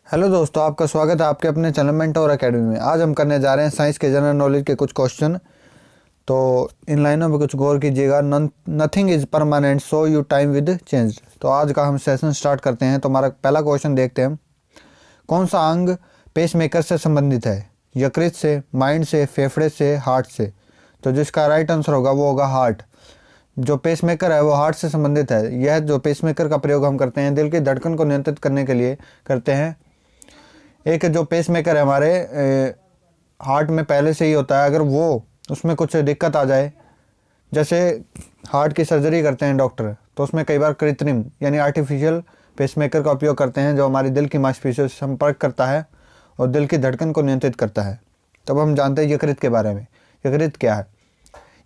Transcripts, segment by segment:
Hello दोस्तों, आपका स्वागत है आपके अपने चैनल मेंटोर एकेडमी में। आज हम करने जा रहे हैं साइंस के जनरल नॉलेज के कुछ क्वेश्चन। तो इन लाइनों पे कुछ गौर कीजिएगा। Nothing is permanent so you time with change. तो आज का हम सेशन स्टार्ट करते हैं। तो हमारा पहला क्वेश्चन देखते हैं हम। कौन सा अंग पेसमेकर से संबंधित है? यकृत से, माइंड से, फेफड़े से, हार्ट से? तो जिसका राइट आंसर होगा वो होगा हार्ट। जो पेसमेकर है वो हार्ट से संबंधित है। यह जो पेसमेकर का प्रयोग हम करते हैं दिल की धड़कन को नियंत्रित करने के लिए करते हैं। एक जो पेसमेकर है हमारे हार्ट में पहले से ही होता है। अगर वो उसमें कुछ दिक्कत आ जाए, जैसे हार्ट की सर्जरी करते हैं डॉक्टर, तो उसमें कई बार कृत्रिम यानी आर्टिफिशियल पेसमेकर का उपयोग करते हैं जो हमारी दिल की मांसपेशियों से संपर्क करता है और दिल की धड़कन को नियंत्रित करता है। तब हम जानते हैं यकृत के बारे में। यकृत क्या है?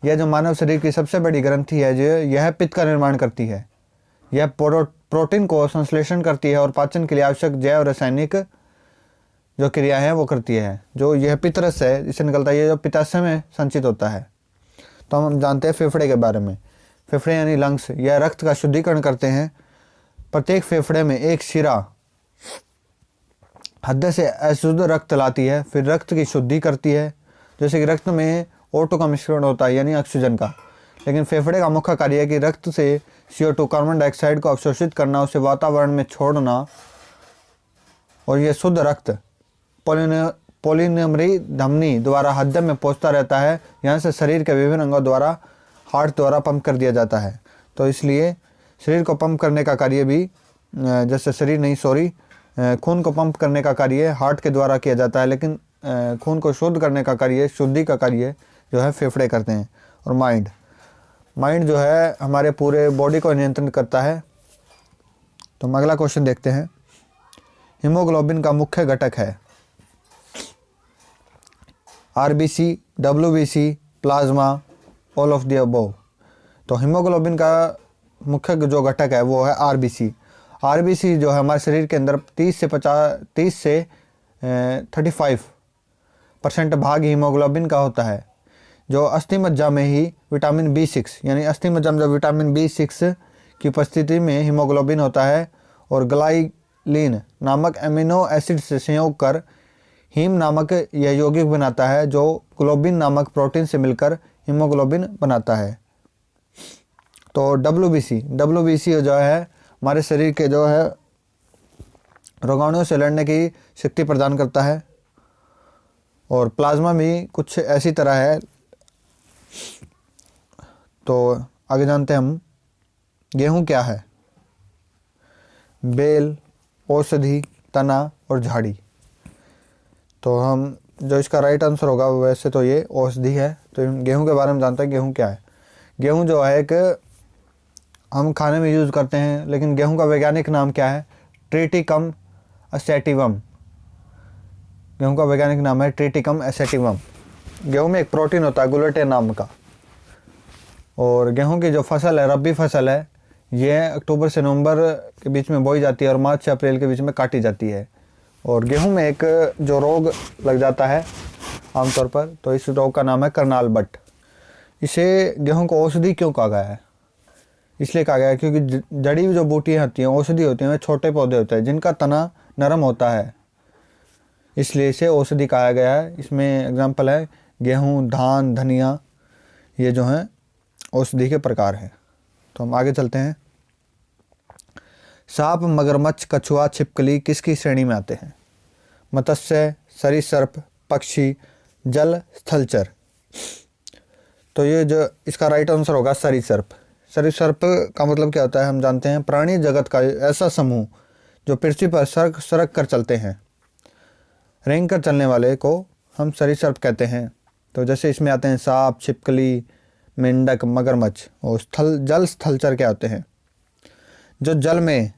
यह जो मानव शरीर की सबसे बड़ी ग्रंथि है, जो यह पित्त का निर्माण करती है। यह प्रोटीन को संश्लेषण करती है और पाचन के लिए आवश्यक जैव रासायनिक जो क्रिया है वो करती है। जो यह पित्तरस है इससे निकलता है, ये जो पित्ताशय में संचित होता है। तो हम जानते हैं फेफड़े के बारे में। फेफड़े यानी लंग्स, यह रक्त का शुद्धिकरण करते हैं। प्रत्येक फेफड़े में एक शिरा हृदय से अशुद्ध रक्त लाती है, फिर रक्त की शुद्धि करती है। जैसे कि रक्त में O2 का मिश्रण होता है यानी ऑक्सीजन का, लेकिन फेफड़े का मुख्य कार्य है कि रक्त से CO2 कार्बन डाइऑक्साइड को अवशोषित करना, उसे वातावरण में छोड़ना, और यह शुद्ध रक्त पोलिनरी धमनी द्वारा हृदय में पहुंचता रहता है। यहाँ से शरीर के विभिन्न अंगों द्वारा हार्ट द्वारा पंप कर दिया जाता है। तो इसलिए शरीर को पंप करने का कार्य भी खून को पंप करने का कार्य हार्ट के द्वारा किया जाता है, लेकिन खून को शुद्ध करने का कार्य, शुद्धि का कार्य जो है फेफड़े करते हैं। और माइंड जो है हमारे पूरे बॉडी को नियंत्रित करता है। तो हम अगला क्वेश्चन देखते हैं। हीमोग्लोबिन का मुख्य घटक है RBC, WBC, plasma, all of the above. तो हीमोग्लोबिन का मुख्य जो घटक है वो है RBC जो है हमारे शरीर के अंदर 30 से 35% भाग हीमोग्लोबिन का होता है। जो अस्थि मज्जा में ही विटामिन B6 यानी अस्थि मज्जा में जो विटामिन B6 की उपस्थिति में हीमोग्लोबिन होता है, और ग्लाइलिन नामक एमिनो एसिड से संयोग कर हीम नामक यह यौगिक बनाता है, जो ग्लोबिन नामक प्रोटीन से मिलकर हीमोग्लोबिन बनाता है। तो WBC जो है हमारे शरीर के जो है रोगाणुओं से लड़ने की शक्ति प्रदान करता है। और प्लाज्मा भी कुछ ऐसी तरह है। तो आगे जानते हैं हम। गेहूं क्या है? बेल, औषधि, तना और झाड़ी। तो हम जो इसका राइट आंसर होगा वैसे तो ये औषधि है। तो गेहूं के बारे में जानते हैं। गेहूं क्या है? गेहूं जो है एक हम खाने में यूज़ करते हैं, लेकिन गेहूं का वैज्ञानिक नाम क्या है? ट्रिटिकम एसेटिवम। गेहूं का वैज्ञानिक नाम है ट्रिटिकम एसेटिवम। गेहूं में एक प्रोटीन होता है ग्लूटेन नाम का। और गेहूं की जो फसल है, रबी फसल है, यह अक्टूबर से नवंबर के बीच में बोई जाती है और मार्च से अप्रैल के बीच में काटी जाती है। और गेहूं में एक जो रोग लग जाता है आमतौर पर, तो इस रोग का नाम है करनाल बट। इसे गेहूं को औषधि क्यों कहा गया है? इसलिए कहा गया है क्योंकि जड़ी जो बूटियाँ होती हैं, औषधि होती हैं, वे छोटे पौधे होते हैं जिनका तना नरम होता है, इसलिए इसे औषधि कहा गया है। इसमें एग्जाम्पल है गेहूं, धान, धनिया, ये जो हैं औषधि के प्रकार हैं। तो हम आगे चलते हैं। सांप, मगरमच्छ, कछुआ, छिपकली किसकी श्रेणी में आते हैं? मत्स्य, सरीसृप, पक्षी, जल स्थलचर। तो ये जो इसका राइट आंसर होगा सरीसृप। सरीसृप का मतलब क्या होता है हम जानते हैं। प्राणी जगत का ऐसा समूह जो पृथ्वी पर सरक कर चलते हैं, रेंग कर चलने वाले को हम सरीसृप कहते हैं। तो जैसे इसमें आते हैं सांप, छिपकली, मेंढक, मगरमच्छ। और जल स्थलचर क्या होते हैं? जो जल में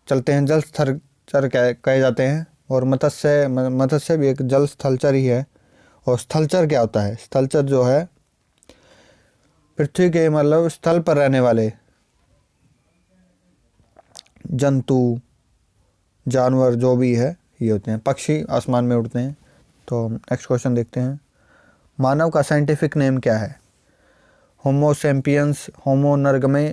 चलते हैं, जल स्थलचर कहे जाते हैं। और मत्स्य भी एक जल स्थलचर ही है। और स्थलचर क्या होता है? स्थलचर जो है पृथ्वी के मतलब स्थल पर रहने वाले जंतु, जानवर जो भी है ये होते हैं। पक्षी आसमान में उड़ते हैं। तो नेक्स्ट क्वेश्चन देखते हैं। मानव का साइंटिफिक नेम क्या है? होमो सेपियंस, होमो नरगमे,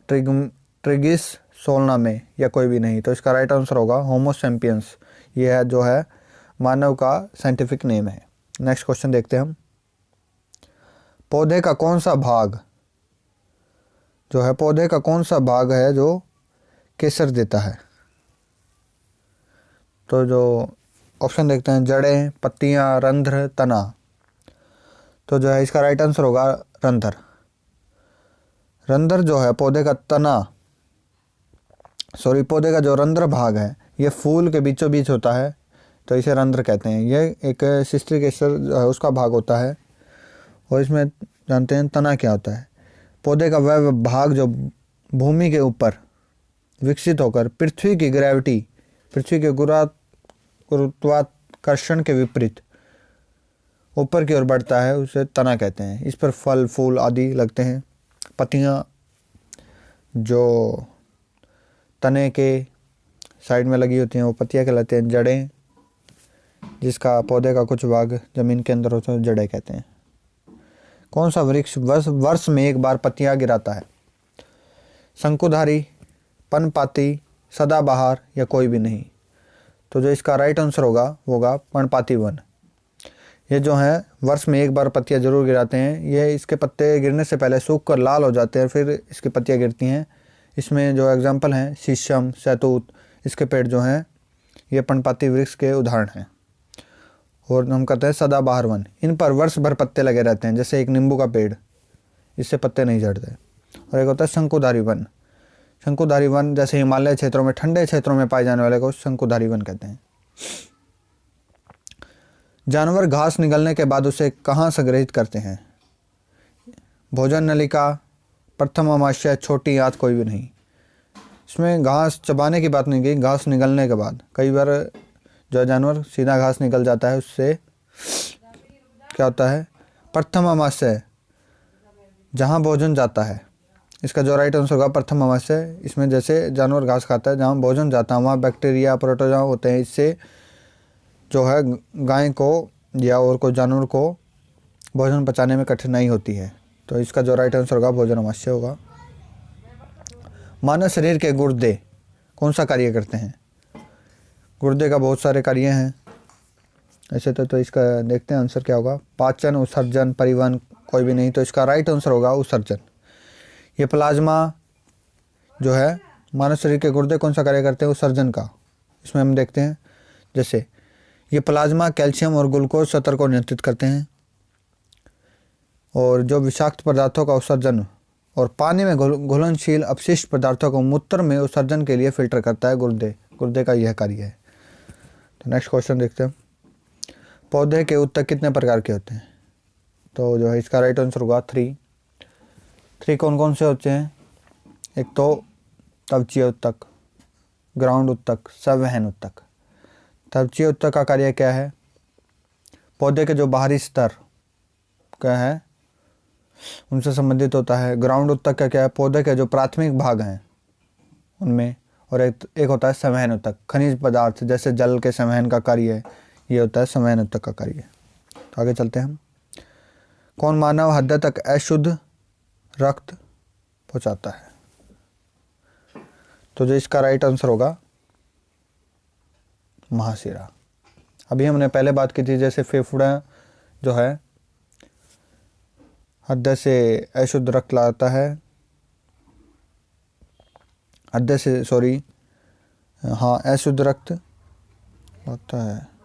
ट्रिगिस, सोलना में या कोई भी नहीं। तो इसका राइट आंसर होगा होमो सैपियंस। ये है जो है मानव का साइंटिफिक नेम है। नेक्स्ट क्वेश्चन देखते हैं हम। पौधे का कौन सा भाग जो है, पौधे का कौन सा भाग है जो केसर देता है? तो जो ऑप्शन देखते हैं, जड़ें, पत्तियां, रंध्र, तना। तो जो है इसका राइट आंसर होगा रंध्र। रंध्र जो है पौधे का पौधे का जो रंध्र भाग है ये फूल के बीचों बीच होता है, तो इसे रंध्र कहते हैं। ये एक शिश्र केसर जो है उसका भाग होता है। और इसमें जानते हैं तना क्या होता है। पौधे का वह भाग जो भूमि के ऊपर विकसित होकर पृथ्वी की ग्रेविटी, पृथ्वी के गुरुत्वाकर्षण के विपरीत ऊपर की ओर बढ़ता है, उसे तना कहते हैं। इस पर फल फूल आदि लगते हैं। पत्तियां जो तने के साइड में लगी होती हैं वो पत्तियां कहलाते हैं। जड़ें, जिसका पौधे का कुछ भाग जमीन के अंदर होता है, जड़ें कहते हैं। कौन सा वृक्ष वर्ष में एक बार पत्तियां गिराता है? शंकुधारी, पर्णपाती, सदाबहार या कोई भी नहीं। तो जो इसका राइट आंसर होगा पर्णपाती वन। ये जो है वर्ष में एक बार पत्तियां जरूर गिराते हैं। ये इसके पत्ते गिरने से पहले सूख कर लाल हो जाते हैं, फिर इसकी पत्तियां गिरती हैं। इसमें जो एग्जाम्पल हैं शीशम, शहतूत, इसके पेड़ जो हैं ये पर्णपाती वृक्ष के उदाहरण हैं। और हम कहते हैं सदाबहार वन, इन पर वर्ष भर पत्ते लगे रहते हैं, जैसे एक नींबू का पेड़, इससे पत्ते नहीं झड़ते। और एक होता है शंकुधारी वन। शंकुधारी वन जैसे हिमालय क्षेत्रों में, ठंडे क्षेत्रों में पाए जाने वाले को शंकुधारी वन कहते हैं। जानवर घास निगलने के बाद उसे कहाँ संग्रहित करते हैं? भोजन नलिका, प्रथम अमाशय, छोटी आंत, कोई भी नहीं। इसमें घास चबाने की बात नहीं की, घास निगलने के बाद। कई बार जो जानवर सीधा घास निकल जाता है, उससे क्या होता है? प्रथम अमाशय, जहाँ भोजन जाता है। इसका जो राइट आंसर होगा प्रथम अमाशय। इसमें जैसे जानवर घास खाता है, जहाँ भोजन जाता है वहाँ बैक्टीरिया, प्रोटोजोआ होते हैं। इससे जो है गाय को या और कोई जानवर को भोजन पचाने में कठिनाई होती है। तो इसका जो राइट आंसर होगा भोजन अमाशय होगा। मानव शरीर के गुर्दे कौन सा कार्य करते हैं? गुर्दे का बहुत सारे कार्य हैं ऐसे तो इसका देखते हैं आंसर क्या होगा। पाचन, उत्सर्जन, परिवहन, कोई भी नहीं। तो इसका राइट आंसर होगा उत्सर्जन। ये प्लाज्मा जो है मानव शरीर के गुर्दे कौन सा कार्य करते हैं? उत्सर्जन का। इसमें हम देखते हैं जैसे ये प्लाज्मा कैल्शियम और ग्लूकोज स्तर को नियंत्रित करते हैं। और जो विषाक्त पदार्थों का उत्सर्जन और पानी में घुलनशील अपशिष्ट पदार्थों को मूत्र में उत्सर्जन के लिए फिल्टर करता है गुर्दे का यह कार्य है। तो नेक्स्ट क्वेश्चन देखते हैं। पौधे के उत्तक कितने प्रकार के होते हैं? तो जो है इसका राइट आंसर होगा 3 कौन कौन से होते हैं? एक तो तवचीय उत्तक, ग्राउंड उत्तक, संवहन उत्तक। तवचीय उत्तक का कार्य क्या है? पौधे के जो बाहरी स्तर क्या है उनसे संबंधित होता है। ग्राउंड उत्तक का क्या है? पौधे के जो प्राथमिक भाग हैं उनमें। और एक होता है संवहन उत्तक, खनिज पदार्थ जैसे जल के संवहन का कार्य है, ये होता है संवहन उत्तक का कार्य। तो आगे चलते हैं हम। कौन मानव हृदय तक अशुद्ध रक्त पहुंचाता है? तो जो इसका राइट आंसर होगा महाशिरा। अभी हमने पहले बात की थी जैसे फेफड़ा जो है हृदय से अशुद्ध रक्त लाता है, अशुद्ध रक्त होता है।